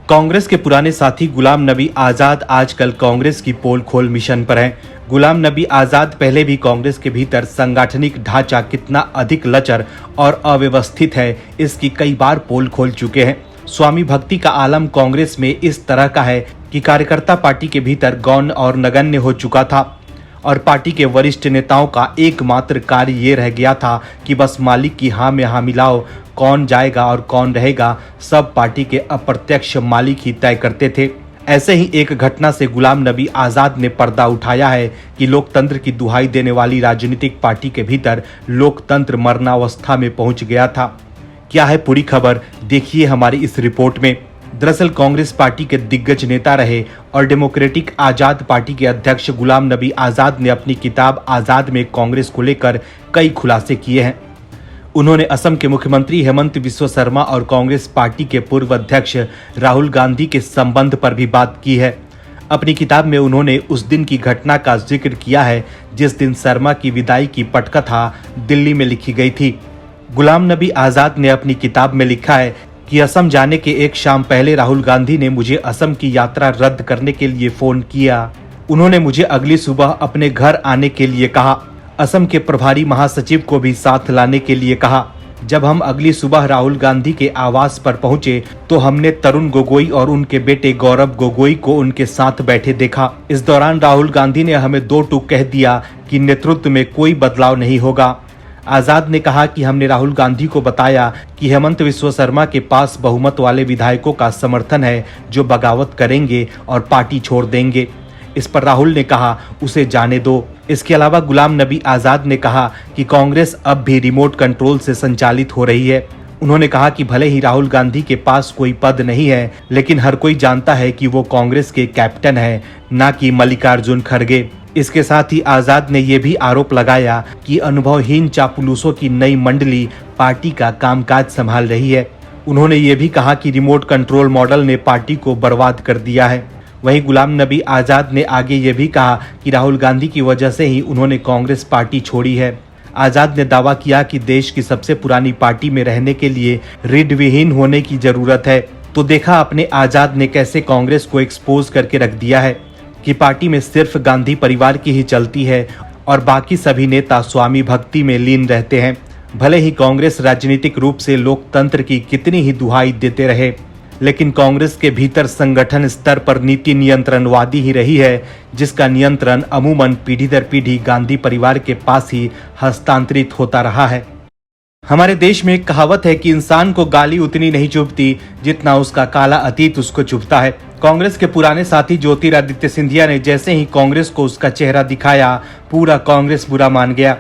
कांग्रेस के पुराने साथी गुलाम नबी आजाद आजकल कांग्रेस की पोल खोल मिशन पर हैं। गुलाम नबी आजाद पहले भी कांग्रेस के भीतर सांगठनिक ढांचा कितना अधिक लचर और अव्यवस्थित है, इसकी कई बार पोल खोल चुके हैं। स्वामी भक्ति का आलम कांग्रेस में इस तरह का है कि कार्यकर्ता पार्टी के भीतर गौण और नगण्य हो चुका था और पार्टी के वरिष्ठ नेताओं का एकमात्र कार्य ये रह गया था कि बस मालिक की हाँ में हाँ मिलाओ, कौन जाएगा और कौन रहेगा सब पार्टी के अप्रत्यक्ष मालिक ही तय करते थे। ऐसे ही एक घटना से गुलाम नबी आजाद ने पर्दा उठाया है कि लोकतंत्र की दुहाई देने वाली राजनीतिक पार्टी के भीतर लोकतंत्र मरणावस्था में पहुंच गया था। क्या है पूरी खबर, देखिए हमारी इस रिपोर्ट में। दरअसल कांग्रेस पार्टी के दिग्गज नेता रहे और डेमोक्रेटिक आजाद पार्टी के अध्यक्ष गुलाम नबी आजाद ने अपनी किताब आजाद में कांग्रेस को लेकर कई खुलासे किए हैं। उन्होंने असम के मुख्यमंत्री हेमंत बिस्वा शर्मा और कांग्रेस पार्टी के पूर्व अध्यक्ष राहुल गांधी के संबंध पर भी बात की है। अपनी किताब में उन्होंने उस दिन की घटना का जिक्र किया है जिस दिन शर्मा की विदाई की पटकथा दिल्ली में लिखी गई थी। गुलाम नबी आजाद ने अपनी किताब में लिखा है कि असम जाने के एक शाम पहले राहुल गांधी ने मुझे असम की यात्रा रद्द करने के लिए फोन किया। उन्होंने मुझे अगली सुबह अपने घर आने के लिए कहा। असम के प्रभारी महासचिव को भी साथ लाने के लिए कहा। जब हम अगली सुबह राहुल गांधी के आवास पर पहुंचे तो हमने तरुण गोगोई और उनके बेटे गौरव गोगोई को उनके साथ बैठे देखा। इस दौरान राहुल गांधी ने हमें दो टूक कह दिया कि नेतृत्व में कोई बदलाव नहीं होगा। आजाद ने कहा कि हमने राहुल गांधी को बताया कि हेमंत बिस्वा शर्मा के पास बहुमत वाले विधायकों का समर्थन है जो बगावत करेंगे और पार्टी छोड़ देंगे। इस पर राहुल ने कहा उसे जाने दो। इसके अलावा गुलाम नबी आजाद ने कहा कि कांग्रेस अब भी रिमोट कंट्रोल से संचालित हो रही है। उन्होंने कहा कि भले ही राहुल गांधी के पास कोई पद नहीं है, लेकिन हर कोई जानता है कि वो कांग्रेस के कैप्टन है, ना कि मल्लिकार्जुन खड़गे। इसके साथ ही आजाद ने यह भी आरोप लगाया कि अनुभवहीन चापलूसों की नई मंडली पार्टी का कामकाज संभाल रही है। उन्होंने ये भी कहा कि रिमोट कंट्रोल मॉडल ने पार्टी को बर्बाद कर दिया है। वहीं गुलाम नबी आजाद ने आगे ये भी कहा कि राहुल गांधी की वजह से ही उन्होंने कांग्रेस पार्टी छोड़ी है। आजाद ने दावा किया कि देश की सबसे पुरानी पार्टी में रहने के लिए रीढ़ विहीन होने की जरूरत है। तो देखा अपने आजाद ने कैसे कांग्रेस को एक्सपोज करके रख दिया है कि पार्टी में सिर्फ गांधी परिवार की ही चलती है और बाकी सभी नेता स्वामी भक्ति में लीन रहते हैं। भले ही कांग्रेस राजनीतिक रूप से लोकतंत्र की कितनी ही दुहाई देते रहे, लेकिन कांग्रेस के भीतर संगठन स्तर पर नीति नियंत्रणवादी ही रही है, जिसका नियंत्रण अमूमन पीढ़ी दर पीढ़ी गांधी परिवार के पास ही हस्तांतरित होता रहा है। हमारे देश में एक कहावत है कि इंसान को गाली उतनी नहीं चुभती जितना उसका काला अतीत उसको चुभता है। कांग्रेस के पुराने साथी ज्योतिरादित्य सिंधिया ने जैसे ही कांग्रेस को उसका चेहरा दिखाया, पूरा कांग्रेस बुरा मान गया।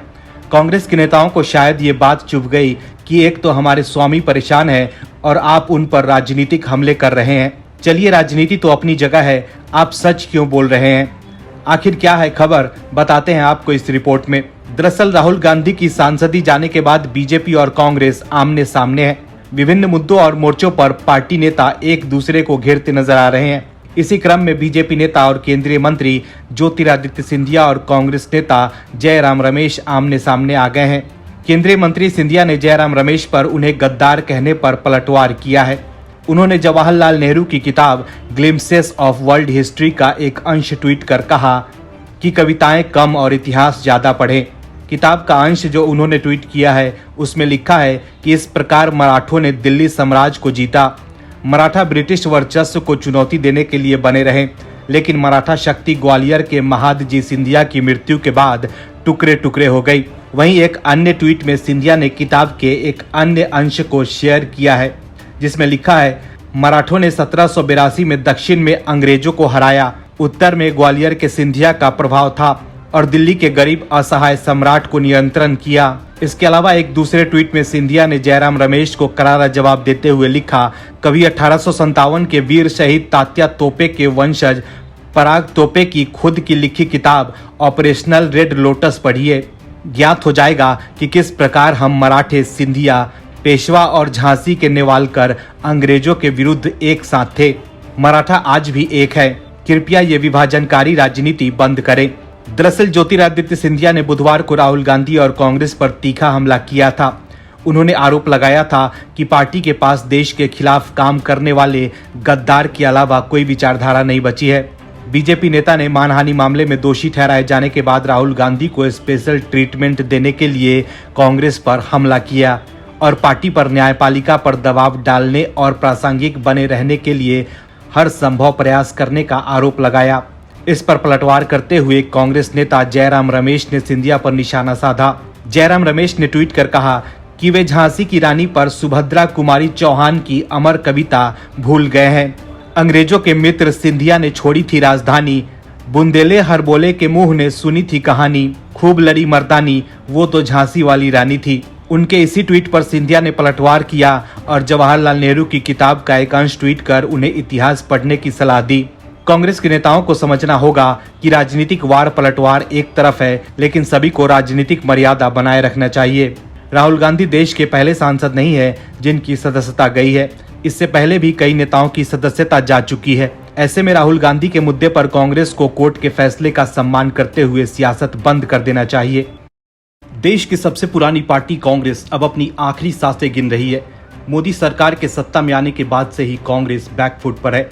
कांग्रेस के नेताओं को शायद ये बात चुभ गई कि एक तो हमारे स्वामी परेशान है और आप उन पर राजनीतिक हमले कर रहे हैं। चलिए, राजनीति तो अपनी जगह है, आप सच क्यों बोल रहे हैं? आखिर क्या है खबर, बताते हैं आपको इस रिपोर्ट में। दरअसल राहुल गांधी की सांसदी जाने के बाद बीजेपी और कांग्रेस आमने सामने है। विभिन्न मुद्दों और मोर्चों पर पार्टी नेता एक दूसरे को घेरते नजर आ रहे हैं। इसी क्रम में बीजेपी नेता और केंद्रीय मंत्री ज्योतिरादित्य सिंधिया और कांग्रेस नेता जयराम रमेश आमने सामने आ गए हैं। केंद्रीय मंत्री सिंधिया ने जयराम रमेश पर उन्हें गद्दार कहने पर पलटवार किया है। उन्होंने जवाहरलाल नेहरू की किताब ग्लिम्पसेस ऑफ वर्ल्ड हिस्ट्री का एक अंश ट्वीट कर कहा कि कविताएं कम और इतिहास ज्यादा पढ़ें। किताब का अंश जो उन्होंने ट्वीट किया है उसमें लिखा है कि इस प्रकार मराठों ने दिल्ली साम्राज्य को जीता। मराठा ब्रिटिश वर्चस्व को चुनौती देने के लिए बने रहे, लेकिन मराठा शक्ति ग्वालियर के महादजी सिंधिया की मृत्यु के बाद टुकड़े टुकड़े हो गई। वहीं एक अन्य ट्वीट में सिंधिया ने किताब के एक अन्य अंश को शेयर किया है जिसमें लिखा है, मराठों ने 1782 में दक्षिण में अंग्रेजों को हराया। उत्तर में ग्वालियर के सिंधिया का प्रभाव था और दिल्ली के गरीब असहाय सम्राट को नियंत्रण किया। इसके अलावा एक दूसरे ट्वीट में सिंधिया ने जयराम रमेश को करारा जवाब देते हुए लिखा, कभी 1857 के वीर शहीद तात्या तोपे के वंशज पराग तोपे की खुद की लिखी किताब ऑपरेशनल रेड लोटस पढ़िए। ज्ञात हो जाएगा कि किस प्रकार हम मराठे, सिंधिया, पेशवा और झांसी के नेवालकर अंग्रेजों के विरुद्ध एक साथ थे। मराठा आज भी एक है। कृपया ये विभाजनकारी राजनीति बंद करें। दरअसल ज्योतिरादित्य सिंधिया ने बुधवार को राहुल गांधी और कांग्रेस पर तीखा हमला किया था। उन्होंने आरोप लगाया था कि पार्टी के पास देश के खिलाफ काम करने वाले गद्दार के अलावा कोई विचारधारा नहीं बची है। बीजेपी नेता ने मानहानि मामले में दोषी ठहराए जाने के बाद राहुल गांधी को स्पेशल ट्रीटमेंट देने के लिए कांग्रेस पर हमला किया और पार्टी पर न्यायपालिका पर दबाव डालने और प्रासंगिक बने रहने के लिए हर संभव प्रयास करने का आरोप लगाया। इस पर पलटवार करते हुए कांग्रेस नेता जयराम रमेश ने सिंधिया पर निशाना साधा। जयराम रमेश ने ट्वीट कर कहा कि वे झांसी की रानी पर सुभद्रा कुमारी चौहान की अमर कविता भूल गए हैं। अंग्रेजों के मित्र सिंधिया ने छोड़ी थी राजधानी, बुंदेले हर बोले के मुंह ने सुनी थी कहानी, खूब लड़ी मर्दानी वो तो झांसी वाली रानी थी। उनके इसी ट्वीट पर सिंधिया ने पलटवार किया और जवाहरलाल नेहरू की किताब का एक अंश ट्वीट कर उन्हें इतिहास पढ़ने की सलाह दी। कांग्रेस के नेताओं को समझना होगा कि राजनीतिक वार पलटवार एक तरफ है, लेकिन सभी को राजनीतिक मर्यादा बनाए रखना चाहिए। राहुल गांधी देश के पहले सांसद नहीं है जिनकी सदस्यता गई है। इससे पहले भी कई नेताओं की सदस्यता जा चुकी है। ऐसे में राहुल गांधी के मुद्दे पर कांग्रेस को कोर्ट के फैसले का सम्मान करते हुए सियासत बंद कर देना चाहिए। देश की सबसे पुरानी पार्टी कांग्रेस अब अपनी आखिरी सांसें गिन रही है। मोदी सरकार के सत्ता में आने के बाद से ही कांग्रेस बैकफुट पर है।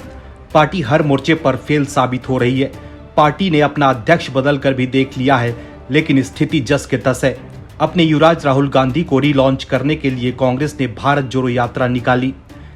पार्टी हर मोर्चे पर फेल साबित हो रही है। पार्टी ने अपना अध्यक्ष बदल कर भी देख लिया है, लेकिन स्थिति जस के तस है। अपने युवराज राहुल गांधी को रीलॉन्च करने के लिए कांग्रेस ने भारत जोड़ो यात्रा निकाली,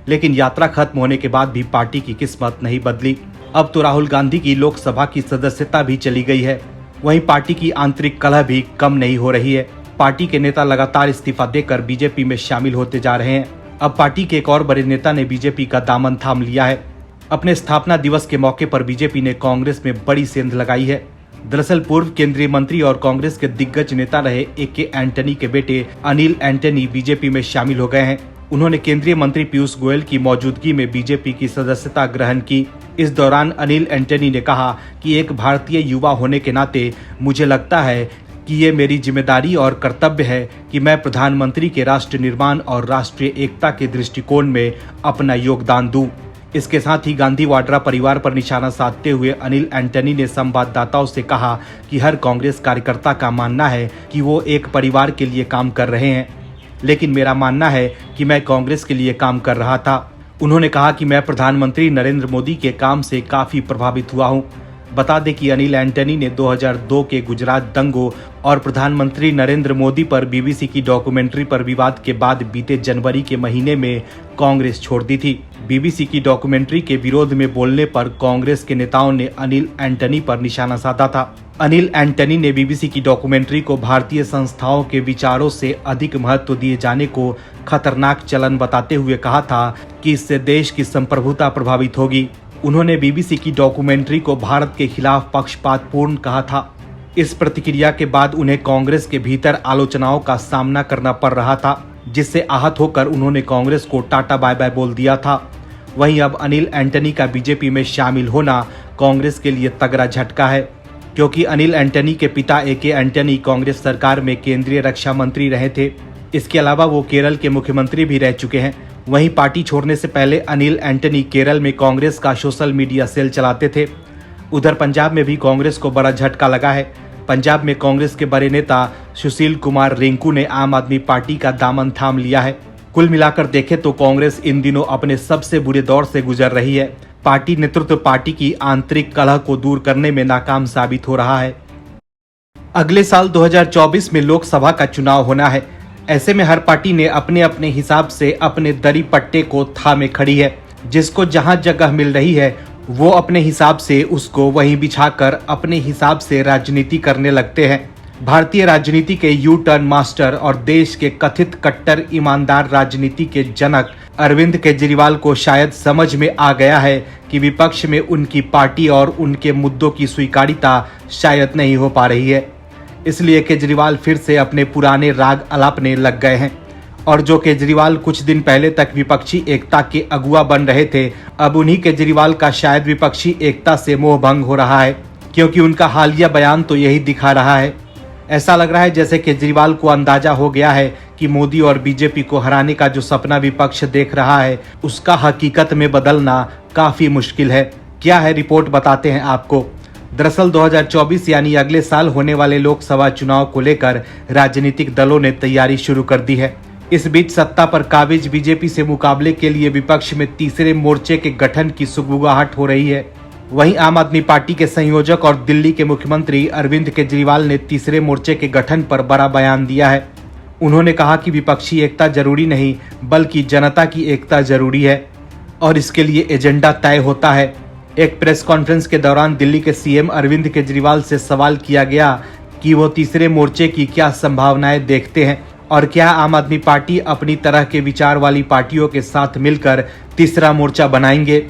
लेकिन यात्रा खत्म होने के बाद भी पार्टी की किस्मत नहीं बदली। अब तो राहुल गांधी की लोकसभा की सदस्यता भी चली गई है। वहीं पार्टी की आंतरिक कलह भी कम नहीं हो रही है। पार्टी के नेता लगातार इस्तीफा देकर बीजेपी में शामिल होते जा रहे हैं। अब पार्टी के एक और बड़े नेता ने बीजेपी का दामन थाम लिया है। अपने स्थापना दिवस के मौके पर बीजेपी ने कांग्रेस में बड़ी सेंध लगाई है। दरअसल पूर्व केंद्रीय मंत्री और कांग्रेस के दिग्गज नेता रहे ए.के. एंटनी के बेटे अनिल एंटनी बीजेपी में शामिल हो गए हैं। उन्होंने केंद्रीय मंत्री पीयूष गोयल की मौजूदगी में बीजेपी की सदस्यता ग्रहण की। इस दौरान अनिल एंटनी ने कहा कि एक भारतीय युवा होने के नाते मुझे लगता है कि ये मेरी जिम्मेदारी और कर्तव्य है कि मैं प्रधानमंत्री के राष्ट्र निर्माण और राष्ट्रीय एकता के दृष्टिकोण में अपना योगदान दूं। इसके साथ ही गांधी वाड्रा परिवार पर निशाना साधते हुए अनिल एंटनी ने संवाददाताओं से कहा कि हर कांग्रेस कार्यकर्ता का मानना है कि वो एक परिवार के लिए काम कर रहे हैं, लेकिन मेरा मानना है कि मैं कांग्रेस के लिए काम कर रहा था। उन्होंने कहा कि मैं प्रधानमंत्री नरेंद्र मोदी के काम से काफी प्रभावित हुआ हूं। बता दें कि अनिल एंटनी ने 2002 के गुजरात दंगों और प्रधानमंत्री नरेंद्र मोदी पर बीबीसी की डॉक्यूमेंट्री पर विवाद के बाद बीते जनवरी के महीने में कांग्रेस छोड़ दी थी। बीबीसी की डॉक्यूमेंट्री के विरोध में बोलने पर कांग्रेस के नेताओं ने अनिल एंटनी पर निशाना साधा था। अनिल एंटनी ने बीबीसी की डॉक्यूमेंट्री को भारतीय संस्थाओं के विचारों से अधिक महत्व दिए जाने को खतरनाक चलन बताते हुए कहा था कि इससे देश की संप्रभुता प्रभावित होगी। उन्होंने बीबीसी की डॉक्यूमेंट्री को भारत के खिलाफ पक्षपातपूर्ण कहा था। इस प्रतिक्रिया के बाद उन्हें कांग्रेस के भीतर आलोचनाओं का सामना करना पड़ रहा था, जिससे आहत होकर उन्होंने कांग्रेस को टाटा बाय बाय बोल दिया था। वहीं अब अनिल एंटनी का बीजेपी में शामिल होना कांग्रेस के लिए तगड़ा झटका है, क्योंकि अनिल एंटनी के पिता ए.के. एंटनी कांग्रेस सरकार में केंद्रीय रक्षा मंत्री रहे थे। इसके अलावा वो केरल के मुख्यमंत्री भी रह चुके हैं। वहीं पार्टी छोड़ने से पहले अनिल एंटनी केरल में कांग्रेस का सोशल मीडिया सेल चलाते थे। उधर पंजाब में भी कांग्रेस को बड़ा झटका लगा है। पंजाब में कांग्रेस के बड़े नेता सुशील कुमार रिंकू ने आम आदमी पार्टी का दामन थाम लिया है। कुल मिलाकर देखें तो कांग्रेस इन दिनों अपने सबसे बुरे दौर से गुजर रही है। पार्टी नेतृत्व पार्टी की आंतरिक कलह को दूर करने में नाकाम साबित हो रहा है। अगले साल 2024 में लोकसभा का चुनाव होना है। ऐसे में हर पार्टी ने अपने अपने हिसाब से अपने दरी पट्टे को थामे खड़ी है। जिसको जहां जगह मिल रही है वो अपने हिसाब से उसको वहीं बिछाकर अपने हिसाब से राजनीति करने लगते हैं। भारतीय राजनीति के यू टर्न मास्टर और देश के कथित कट्टर ईमानदार राजनीति के जनक अरविंद केजरीवाल को शायद समझ में आ गया है कि विपक्ष में उनकी पार्टी और उनके मुद्दों की स्वीकार्यता शायद नहीं हो पा रही है। इसलिए केजरीवाल फिर से अपने पुराने राग अलापने लग गए हैं। और जो केजरीवाल कुछ दिन पहले तक विपक्षी एकता के अगुआ बन रहे थे, अब उन्हीं केजरीवाल का शायद विपक्षी एकता से मोह भंग हो रहा है, क्योंकि उनका हालिया बयान तो यही दिखा रहा है। ऐसा लग रहा है जैसे केजरीवाल को अंदाजा हो गया है कि मोदी और बीजेपी को हराने का जो सपना विपक्ष देख रहा है उसका हकीकत में बदलना काफी मुश्किल है। क्या है रिपोर्ट बताते हैं आपको। दरअसल 2024 यानी अगले साल होने वाले लोकसभा चुनाव को लेकर राजनीतिक दलों ने तैयारी शुरू कर दी है। इस बीच सत्ता पर काबिज बीजेपी से मुकाबले के लिए विपक्ष में तीसरे मोर्चे के गठन की सुगबुगाहट हो रही है। वहीं आम आदमी पार्टी के संयोजक और दिल्ली के मुख्यमंत्री अरविंद केजरीवाल ने तीसरे मोर्चे के गठन पर बड़ा बयान दिया है। उन्होंने कहा कि विपक्षी एकता जरूरी नहीं बल्कि जनता की एकता जरूरी है और इसके लिए एजेंडा तय होता है। एक प्रेस कॉन्फ्रेंस के दौरान दिल्ली के सीएम अरविंद केजरीवाल से सवाल किया गया कि वो तीसरे मोर्चे की क्या संभावनाएं देखते हैं और क्या आम आदमी पार्टी अपनी तरह के विचार वाली पार्टियों के साथ मिलकर तीसरा मोर्चा बनाएंगे।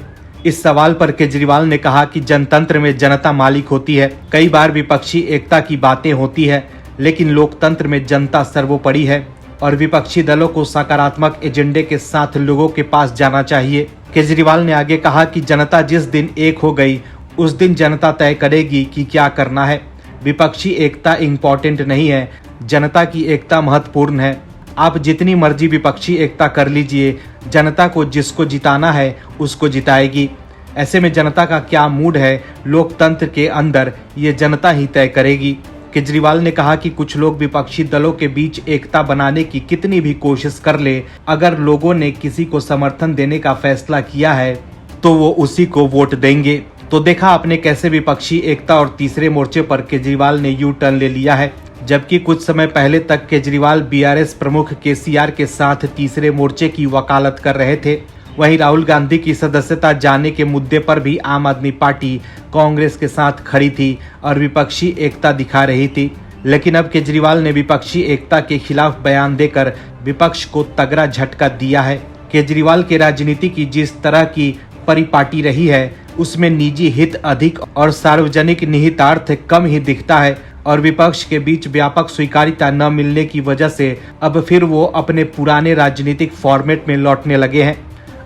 इस सवाल पर केजरीवाल ने कहा कि जनतंत्र में जनता मालिक होती है। कई बार विपक्षी एकता की बातें होती है लेकिन लोकतंत्र में जनता सर्वोपरि है और विपक्षी दलों को सकारात्मक एजेंडे के साथ लोगों के पास जाना चाहिए। केजरीवाल ने आगे कहा कि जनता जिस दिन एक हो गई उस दिन जनता तय करेगी कि क्या करना है। विपक्षी एकता इम्पोर्टेंट नहीं है, जनता की एकता महत्वपूर्ण है। आप जितनी मर्जी विपक्षी एकता कर लीजिए, जनता को जिसको जिताना है उसको जिताएगी। ऐसे में जनता का क्या मूड है लोकतंत्र के अंदर ये जनता ही तय करेगी। केजरीवाल ने कहा कि कुछ लोग विपक्षी दलों के बीच एकता बनाने की कितनी भी कोशिश कर ले, अगर लोगों ने किसी को समर्थन देने का फैसला किया है तो वो उसी को वोट देंगे। तो देखा आपने कैसे विपक्षी एकता और तीसरे मोर्चे पर केजरीवाल ने यू टर्न ले लिया है। जबकि कुछ समय पहले तक केजरीवाल बीआरएस प्रमुख केसीआर के साथ तीसरे मोर्चे की वकालत कर रहे थे। वहीं राहुल गांधी की सदस्यता जाने के मुद्दे पर भी आम आदमी पार्टी कांग्रेस के साथ खड़ी थी और विपक्षी एकता दिखा रही थी। लेकिन अब केजरीवाल ने विपक्षी एकता के खिलाफ बयान देकर विपक्ष को तगड़ा झटका दिया है। केजरीवाल की राजनीति की जिस तरह की परिपाटी रही है उसमें निजी हित अधिक और सार्वजनिक निहितार्थ कम ही दिखता है और विपक्ष के बीच व्यापक स्वीकार्यता न मिलने की वजह से अब फिर वो अपने पुराने राजनीतिक फॉर्मेट में लौटने लगे हैं।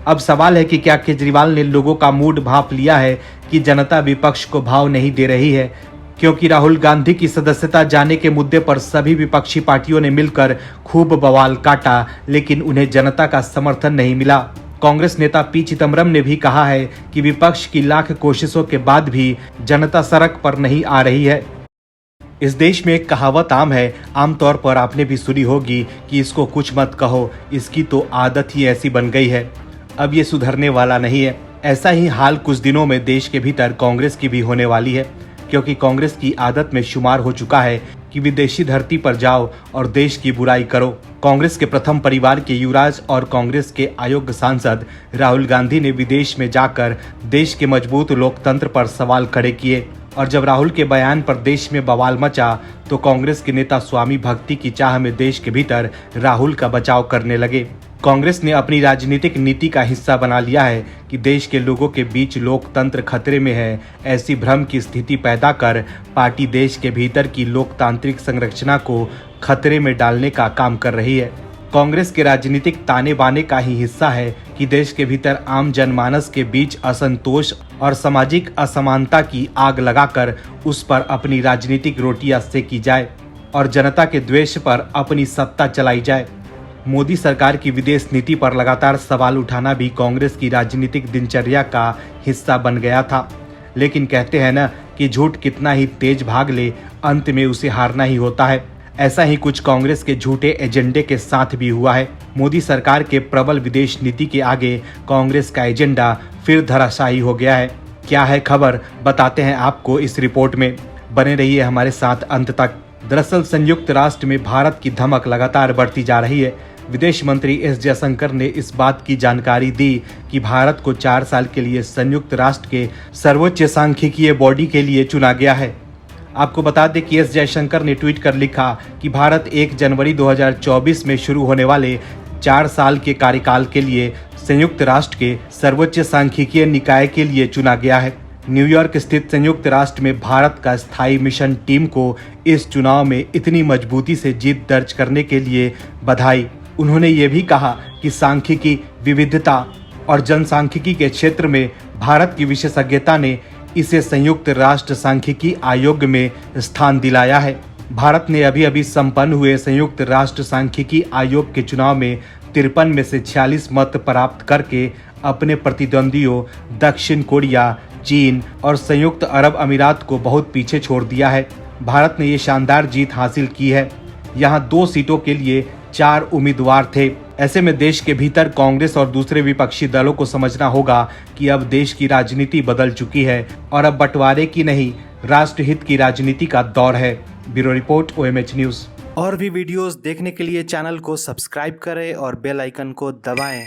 अब सवाल है कि क्या केजरीवाल ने लोगों का मूड भांप लिया है कि जनता विपक्ष को भाव नहीं दे रही है, क्योंकि राहुल गांधी की सदस्यता जाने के मुद्दे पर सभी विपक्षी पार्टियों ने मिलकर खूब बवाल काटा लेकिन उन्हें जनता का समर्थन नहीं मिला। कांग्रेस नेता पी चिदम्बरम ने भी कहा है कि विपक्ष की लाख कोशिशों के बाद भी जनता सड़क पर नहीं आ रही है। इस देश में एक कहावत आम है, आमतौर पर आपने भी सुनी होगी कि इसको कुछ मत कहो, इसकी तो आदत ही ऐसी बन गई है। अब ये सुधरने वाला नहीं है। ऐसा ही हाल कुछ दिनों में देश के भीतर कांग्रेस की भी होने वाली है, क्योंकि कांग्रेस की आदत में शुमार हो चुका है कि विदेशी धरती पर जाओ और देश की बुराई करो। कांग्रेस के प्रथम परिवार के युवराज और कांग्रेस के अयोग्य सांसद राहुल गांधी ने विदेश में जाकर देश के मजबूत लोकतंत्र पर सवाल खड़े किए और जब राहुल के बयान पर देश में बवाल मचा तो कांग्रेस के नेता स्वामी भक्ति की चाह में देश के भीतर राहुल का बचाव करने लगे। कांग्रेस ने अपनी राजनीतिक नीति का हिस्सा बना लिया है कि देश के लोगों के बीच लोकतंत्र खतरे में है। ऐसी भ्रम की स्थिति पैदा कर पार्टी देश के भीतर की लोकतांत्रिक संरचना को खतरे में डालने का काम कर रही है। कांग्रेस के राजनीतिक ताने बाने का ही हिस्सा है कि देश के भीतर आम जनमानस के बीच असंतोष और सामाजिक असमानता की आग लगाकर उस पर अपनी राजनीतिक रोटियां सेकी जाए और जनता के द्वेष पर अपनी सत्ता चलाई जाए। मोदी सरकार की विदेश नीति पर लगातार सवाल उठाना भी कांग्रेस की राजनीतिक दिनचर्या का हिस्सा बन गया था। लेकिन कहते हैं न कि झूठ कितना ही तेज भाग ले, अंत में उसे हारना ही होता है। ऐसा ही कुछ कांग्रेस के झूठे एजेंडे के साथ भी हुआ है। मोदी सरकार के प्रबल विदेश नीति के आगे कांग्रेस का एजेंडा फिर धराशायी हो गया है। क्या है खबर, बताते हैं आपको इस रिपोर्ट में। बने रहिए हमारे साथ अंत तक। दरअसल संयुक्त राष्ट्र में भारत की धमक लगातार बढ़ती जा रही है। विदेश मंत्री एस जयशंकर ने इस बात की जानकारी दी कि भारत को 4 साल के लिए संयुक्त राष्ट्र के सर्वोच्च सांख्यिकीय बॉडी के लिए चुना गया है। आपको बता दें कि एस जयशंकर ने ट्वीट कर लिखा कि भारत 1 जनवरी 2024 में शुरू होने वाले 4 साल के कार्यकाल के लिए संयुक्त राष्ट्र के सर्वोच्च सांख्यिकीय निकाय के लिए चुना गया है। न्यूयॉर्क स्थित संयुक्त राष्ट्र में भारत का स्थायी मिशन टीम को इस चुनाव में इतनी मजबूती से जीत दर्ज करने के लिए बधाई। उन्होंने ये भी कहा कि सांख्यिकी विविधता और जनसांख्यिकी के क्षेत्र में भारत की विशेषज्ञता ने इसे संयुक्त राष्ट्र सांख्यिकी आयोग में स्थान दिलाया है। भारत ने अभी अभी संपन्न हुए संयुक्त राष्ट्र सांख्यिकी आयोग के चुनाव में 53 में से 46 मत प्राप्त करके अपने प्रतिद्वंदियों दक्षिण कोरिया, चीन और संयुक्त अरब अमीरात को बहुत पीछे छोड़ दिया है। भारत ने ये शानदार जीत हासिल की है। यहाँ 2 सीटों के लिए 4 उम्मीदवार थे। ऐसे में देश के भीतर कांग्रेस और दूसरे विपक्षी दलों को समझना होगा कि अब देश की राजनीति बदल चुकी है और अब बंटवारे की नहीं, राष्ट्रहित की राजनीति का दौर है। Bureau report, OMH news. और भी वीडियोस देखने के लिए चैनल को सब्सक्राइब करें और बेल आइकन को दबाएं।